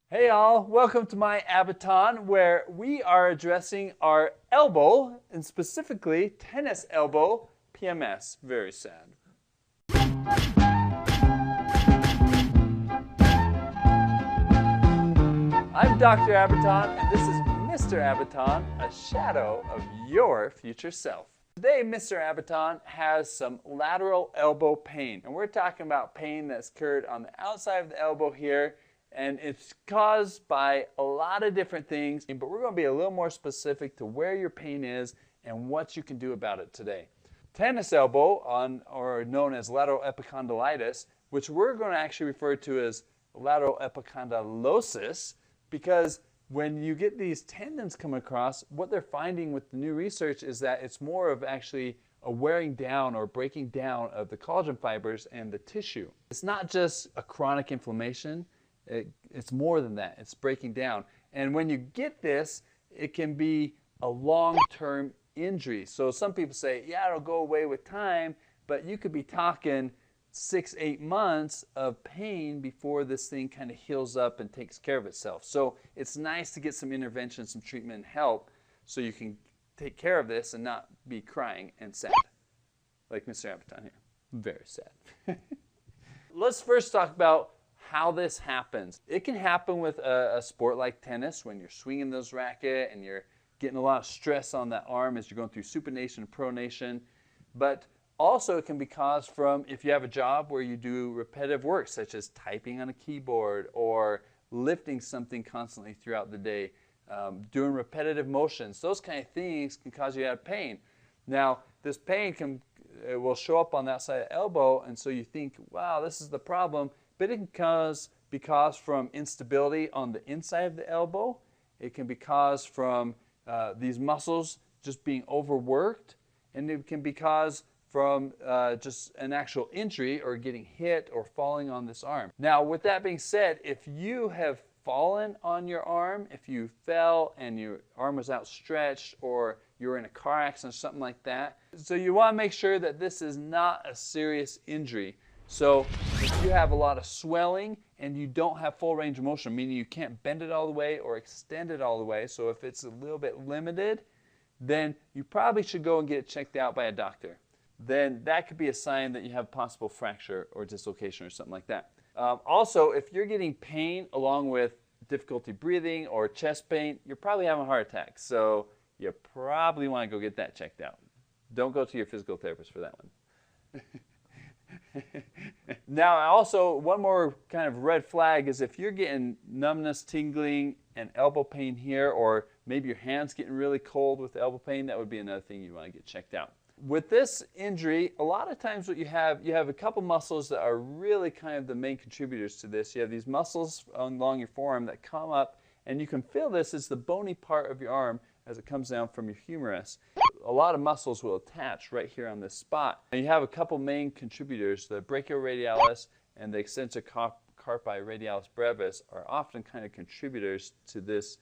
Hey all, welcome to my Abaton where we are addressing our elbow, and specifically tennis elbow PMS. Very sad. I'm Dr. Abaton and this is Mr. Abaton, a shadow of your future self. Today, Mr. Abaton has some lateral elbow pain, and we're talking about pain that's occurred on the outside of the elbow here. And it's caused by a lot of different things, but we're going to be a little more specific to where your pain is and what you can do about it today. Tennis elbow, or known as lateral epicondylitis, which we're going to actually refer to as lateral epicondylosis, because when you get these tendons come across, what they're finding with the new research is that it's more of actually a wearing down or breaking down of the collagen fibers and the tissue. It's not just a chronic inflammation. It's more than that. It's breaking down. And when you get this, it can be a long-term injury. So some people say, yeah, it'll go away with time, but you could be talking 6-8 months of pain before this thing kind of heals up and takes care of itself. So it's nice to get some intervention, some treatment and help so you can take care of this and not be crying and sad. Like Mr. Abaton here. Very sad. Let's first talk about how this happens. It can happen with a sport like tennis when you're swinging those racket and you're getting a lot of stress on that arm as you're going through supination and pronation. But also it can be caused from if you have a job where you do repetitive work, such as typing on a keyboard or lifting something constantly throughout the day, doing repetitive motions. Those kind of things can cause you to have pain. Now, this pain will show up on that side of the elbow, and so you think, wow, this is the problem. But it can be caused from instability on the inside of the elbow. It can be caused from these muscles just being overworked. And it can be caused from just an actual injury or getting hit or falling on this arm. Now, with that being said, if you have fallen on your arm, if you fell and your arm was outstretched, or you were in a car accident or something like that, so you want to make sure that this is not a serious injury. So if you have a lot of swelling and you don't have full range of motion, meaning you can't bend it all the way or extend it all the way, so if it's a little bit limited, then you probably should go and get it checked out by a doctor. Then that could be a sign that you have possible fracture or dislocation or something like that. Also, if you're getting pain along with difficulty breathing or chest pain, you're probably having a heart attack. So you probably want to go get that checked out. Don't go to your physical therapist for that one. Now, also, one more kind of red flag is if you're getting numbness, tingling, and elbow pain here, or maybe your hand's getting really cold with elbow pain, that would be another thing you want to get checked out. With this injury, a lot of times what you have a couple muscles that are really kind of the main contributors to this. You have these muscles along your forearm that come up, and you can feel this as the bony part of your arm as it comes down from your humerus. A lot of muscles will attach right here on this spot. And you have a couple main contributors. The brachioradialis and the extensor carpi radialis brevis are often kind of contributors to this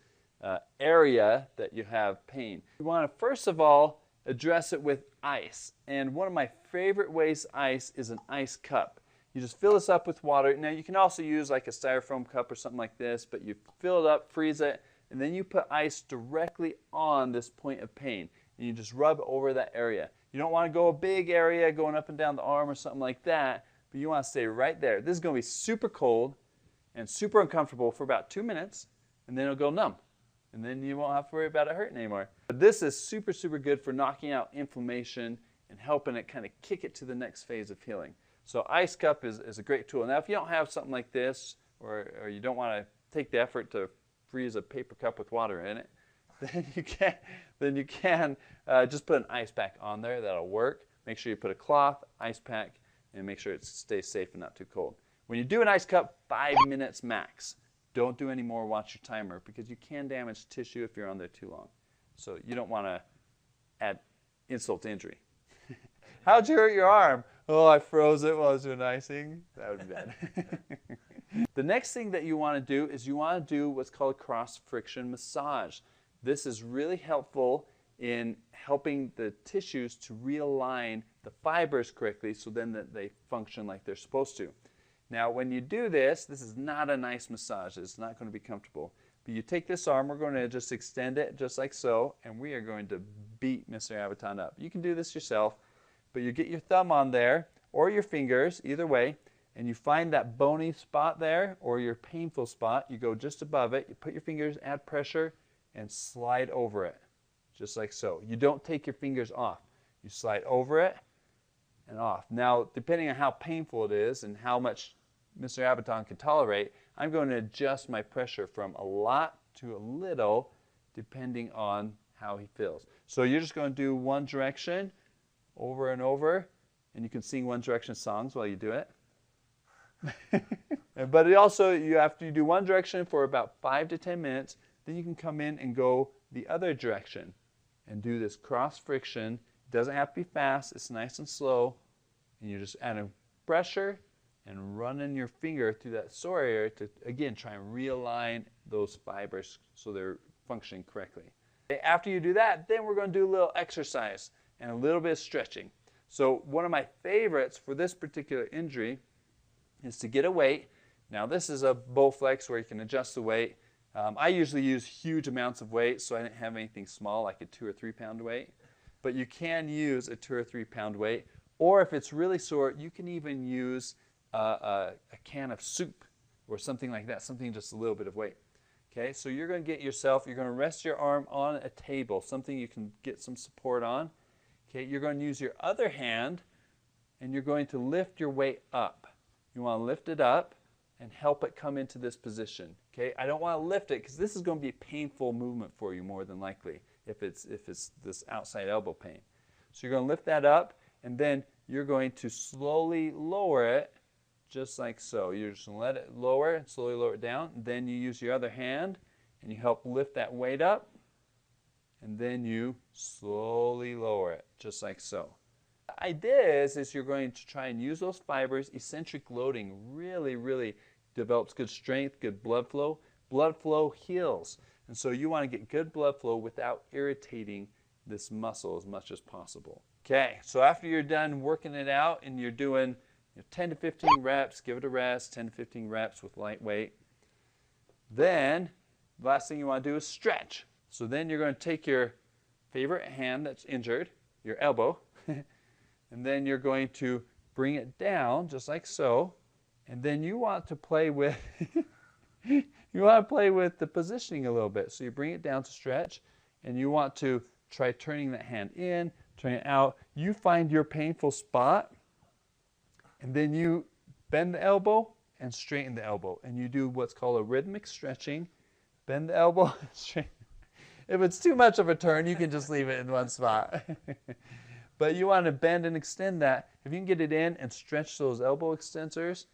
area that you have pain. You want to first of all address it with ice. And one of my favorite ways to ice is an ice cup. You just fill this up with water. Now you can also use like a styrofoam cup or something like this, but you fill it up, freeze it, and then you put ice directly on this point of pain. And you just rub over that area. You don't want to go a big area going up and down the arm or something like that, but you want to stay right there. This is going to be super cold and super uncomfortable for about 2 minutes, and then it'll go numb. And then you won't have to worry about it hurting anymore. But this is super, super good for knocking out inflammation and helping it kind of kick it to the next phase of healing. So ice cup is a great tool. Now, if you don't have something like this, or you don't want to take the effort to freeze a paper cup with water in it, then you can just put an ice pack on there. That'll work. Make sure you put a cloth, ice pack, and make sure it stays safe and not too cold. When you do an ice cup, 5 minutes max. Don't do any more, watch your timer, because you can damage tissue if you're on there too long. So you don't want to add insult to injury. How'd you hurt your arm? Oh, I froze it while I was doing icing. That would be bad. The next thing that you want to do is you want to do what's called cross-friction massage. This is really helpful in helping the tissues to realign the fibers correctly so then that they function like they're supposed to. Now, when you do this, this is not a nice massage. It's not going to be comfortable. But you take this arm, we're going to just extend it just like so, and we are going to beat Mr. Abaton up. You can do this yourself, but you get your thumb on there, or your fingers, either way, and you find that bony spot there, or your painful spot. You go just above it, you put your fingers, add pressure, and slide over it, just like so. You don't take your fingers off. You slide over it and off. Now, depending on how painful it is and how much Mr. Abaton can tolerate, I'm going to adjust my pressure from a lot to a little, depending on how he feels. So you're just going to do one direction over and over, and you can sing One Direction songs while you do it. But after you do one direction for about 5 to 10 minutes, then you can come in and go the other direction and do this cross friction. It doesn't have to be fast, it's nice and slow, and you're just adding pressure and running your finger through that sore area to, again, try and realign those fibers so they're functioning correctly. After you do that, then we're going to do a little exercise and a little bit of stretching. So one of my favorites for this particular injury is to get a weight. Now this is a Bowflex where you can adjust the weight. I usually use huge amounts of weight, so I didn't have anything small like a 2 or 3 pound weight. But you can use a 2 or 3 pound weight, or if it's really sore, you can even use a can of soup or something like that, something just a little bit of weight. Okay, so you're going to get yourself, you're going to rest your arm on a table, something you can get some support on. Okay, you're going to use your other hand and you're going to lift your weight up. You want to lift it up and help it come into this position. Okay, I don't want to lift it because this is going to be a painful movement for you more than likely if it's this outside elbow pain. So you're going to lift that up and then you're going to slowly lower it just like so. You're just going to let it lower and slowly lower it down. Then you use your other hand and you help lift that weight up and then you slowly lower it just like so. The idea is you're going to try and use those fibers. Eccentric loading really develops good strength, good blood flow. Blood flow heals. And so you want to get good blood flow without irritating this muscle as much as possible. Okay, so after you're done working it out and you're doing 10 to 15 reps, give it a rest, 10 to 15 reps with light weight. Then the last thing you want to do is stretch. So then you're going to take your favorite hand that's injured, your elbow, and then you're going to bring it down just like so. And then you want to play with the positioning a little bit. So you bring it down to stretch and you want to try turning that hand in, turning it out. You find your painful spot and then you bend the elbow and straighten the elbow. And you do what's called a rhythmic stretching. Bend the elbow and straighten. If it's too much of a turn, you can just leave it in one spot. But you want to bend and extend that. If you can get it in and stretch those elbow extensors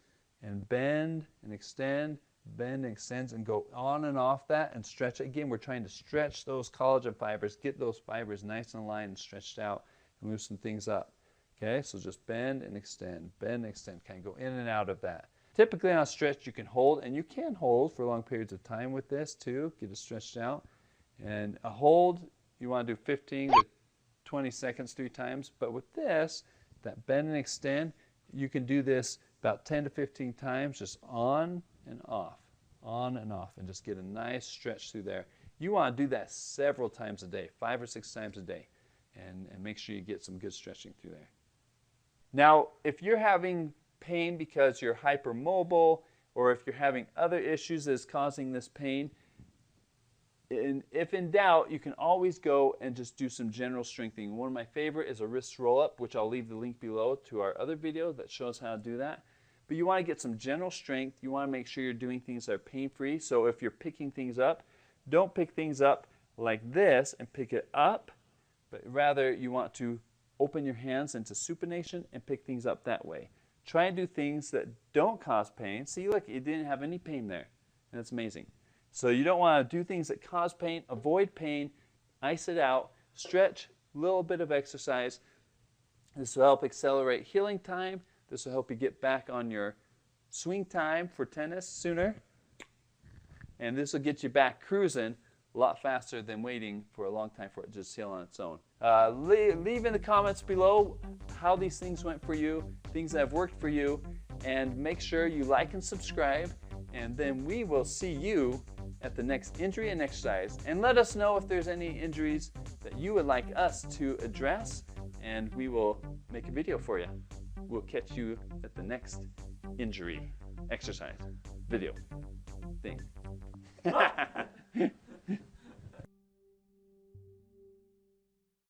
and bend and extend, bend and extends and go on and off that and stretch it. Again, we're trying to stretch those collagen fibers, get those fibers nice and aligned and stretched out and loosen things up. Okay, so just bend and extend, kind of go in and out of that. Typically on a stretch you can hold, and you can hold for long periods of time with this too, get it stretched out. And a hold, you want to do 15 to 20 seconds 3 times, but with this, that bend and extend, you can do this about 10 to 15 times, just on and off, and just get a nice stretch through there. You want to do that several times a day, 5 or 6 times a day, and make sure you get some good stretching through there. Now, if you're having pain because you're hypermobile, or if you're having other issues that's causing this pain, if in doubt, you can always go and just do some general strengthening. One of my favorite is a wrist roll-up, which I'll leave the link below to our other video that shows how to do that. But you want to get some general strength. You want to make sure you're doing things that are pain-free. So if you're picking things up, don't pick things up like this and pick it up, but rather you want to open your hands into supination and pick things up that way. Try and do things that don't cause pain. See, look, it didn't have any pain there. And that's amazing. So you don't want to do things that cause pain. Avoid pain. Ice it out. Stretch. A little bit of exercise. This will help accelerate healing time. This will help you get back on your swing time for tennis sooner. And this will get you back cruising a lot faster than waiting for a long time for it to just heal on its own. Leave in the comments below how these things went for you, things that have worked for you, And make sure you like and subscribe, and then we will see you at the next injury and exercise. And let us know if there's any injuries that you would like us to address, and we will make a video for you. We'll catch you at the next injury exercise video thing.